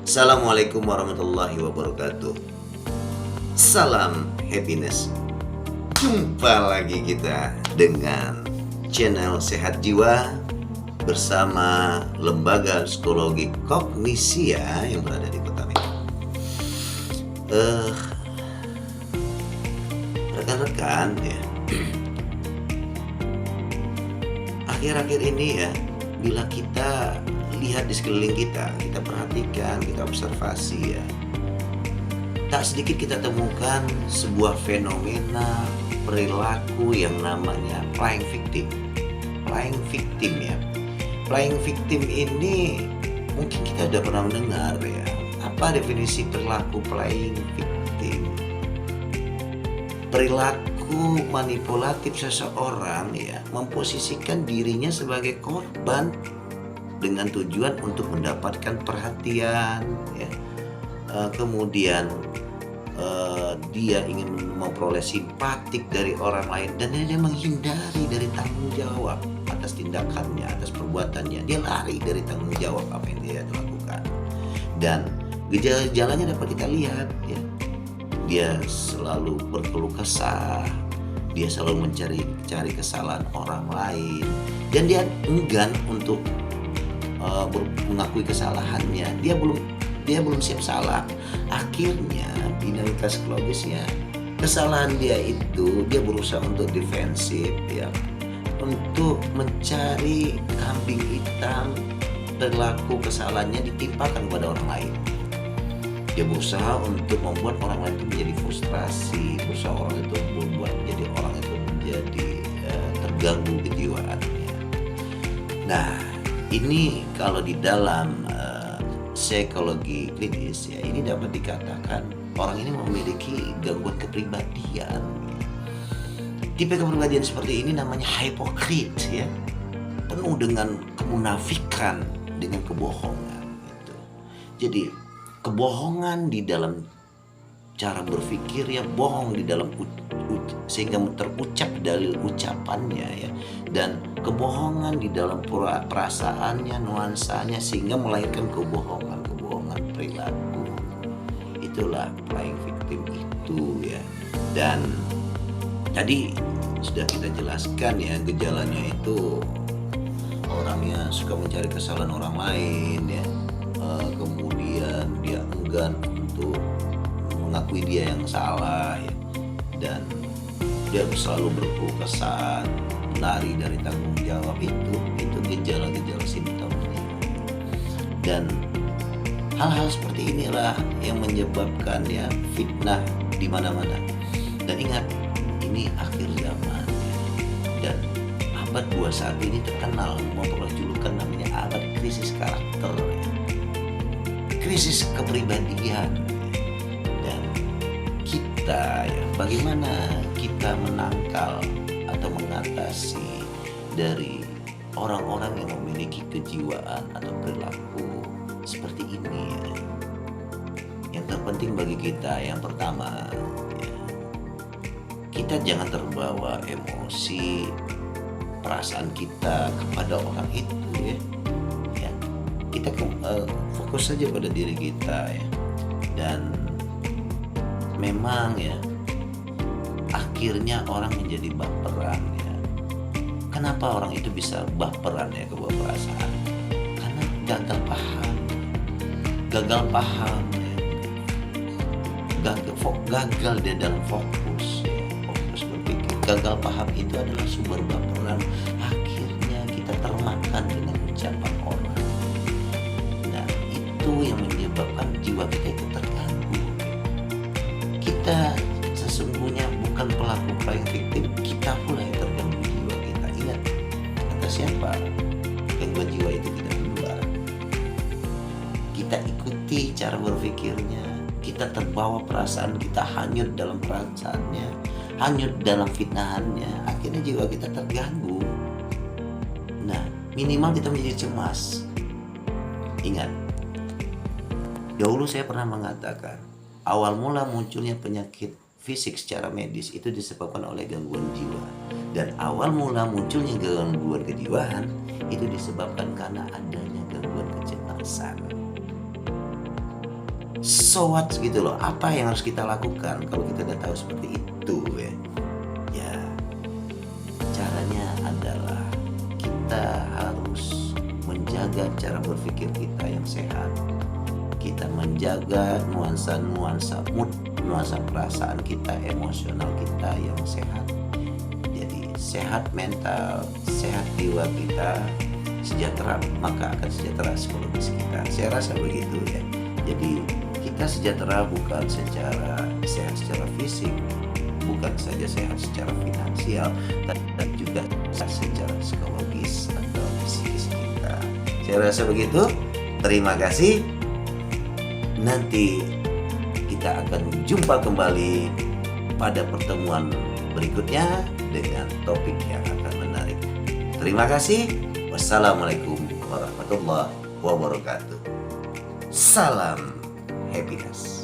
Assalamualaikum warahmatullahi wabarakatuh. Salam happiness. Jumpa lagi kita dengan channel Sehat Jiwa bersama Lembaga Psikologi Kognisia yang berada di Kota Medan. Rekan-rekan ya, akhir-akhir ini ya, bila kita lihat di sekeliling kita perhatikan, kita observasi ya, tak sedikit kita temukan sebuah fenomena perilaku yang namanya playing victim. Playing victim ya. Playing victim ini mungkin kita udah pernah mendengar ya. Apa definisi perilaku playing victim? Perilaku manipulatif seseorang ya, memposisikan dirinya sebagai korban dengan tujuan untuk mendapatkan perhatian ya. Kemudian dia ingin memperoleh simpatik dari orang lain dan dia menghindari dari tanggung jawab atas tindakannya, atas perbuatannya. Dia lari dari tanggung jawab apa yang dia lakukan. Dan gejala-gejalanya dapat kita lihat ya. Dia selalu berkeluh kesah, dia selalu mencari kesalahan orang lain, dan dia enggan untuk mengakui kesalahannya. Dia belum siap salah. Akhirnya dinamika psikologisnya, kesalahan dia itu dia berusaha untuk defensif ya, untuk mencari kambing hitam. Perilaku kesalahannya ditimpakan kepada orang lain. Dia berusaha untuk membuat orang lain itu menjadi frustrasi, berusaha orang itu membuat orang itu menjadi terganggu kejiwaannya. Nah, ini kalau di dalam psikologi klinis ya, ini dapat dikatakan orang ini memiliki gangguan kepribadian. Tipe kepribadian seperti ini namanya hipokrit ya, penuh dengan kemunafikan, dengan kebohongan gitu. Jadi kebohongan di dalam cara berpikir ya, bohong di dalam sehingga terucap dalil ucapannya ya, dan kebohongan di dalam perasaannya, nuansanya, sehingga melahirkan kebohongan perilaku. Itulah playing victim itu ya. Dan tadi sudah kita jelaskan ya, gejalanya itu orangnya suka mencari kesalahan orang lain ya, kemudian dia enggan untuk mengakui dia yang salah ya, dan dia selalu berkeluh kesah, lari dari tanggung jawab. Itu gejala-gejala simptomnya. Dan hal-hal seperti inilah yang menyebabkan ya fitnah di mana-mana. Dan ingat, ini akhir zaman ya. Dan abad 21 ini terkenal memperoleh julukan namanya abad krisis karakter ya. Krisis kepribadian. Dan kita ya, bagaimana kita menangkal atau mengatasi dari orang-orang yang memiliki kejiwaan atau perilaku seperti ini ya. Yang terpenting bagi kita yang pertama ya, kita jangan terbawa emosi perasaan kita kepada orang itu ya. Kita fokus saja pada diri kita ya. Dan memang ya, akhirnya orang menjadi baperan ya. Kenapa orang itu bisa baperan ya, kebawa perasaan? Karena gagal paham ya. Gagal dia dalam fokus berpikir. Gagal paham itu adalah sumber baperan. Akhirnya kita termakan dengan ucapan orang. Nah, itu yang menyebabkan jiwa kita itu terganggu. Kita sesungguhnya bukan pelaku playing victim, kita pula yang terganggu jiwa kita. Ingat, kata siapa? Gangguan jiwa itu tidak menular. Kita ikuti cara berpikirnya, kita terbawa perasaan, kita hanyut dalam perasaannya, hanyut dalam fitnahannya. Akhirnya jiwa kita terganggu. Nah, minimal kita menjadi cemas. Ingat, dahulu saya pernah mengatakan, awal mula munculnya penyakit fisik secara medis itu disebabkan oleh gangguan jiwa. Dan awal mula munculnya gangguan kejiwaan itu disebabkan karena adanya gangguan kecemasan. So what gitu loh, apa yang harus kita lakukan kalau kita udah tahu seperti itu ya. Ya, caranya adalah kita harus menjaga cara berpikir kita yang sehat. Kita menjaga nuansa-nuansa mood, nuansa perasaan kita, emosional kita yang sehat. Jadi sehat mental, sehat jiwa kita, sejahtera, maka akan sejahtera psikologis kita. Saya rasa begitu ya. Jadi kita sejahtera bukan secara sehat secara fisik, bukan saja sehat secara finansial, dan juga secara psikologis atau psikis kita. Saya rasa begitu. Terima kasih. Nanti kita akan jumpa kembali pada pertemuan berikutnya dengan topik yang akan menarik. Terima kasih. Wassalamualaikum warahmatullahi wabarakatuh. Salam happiness.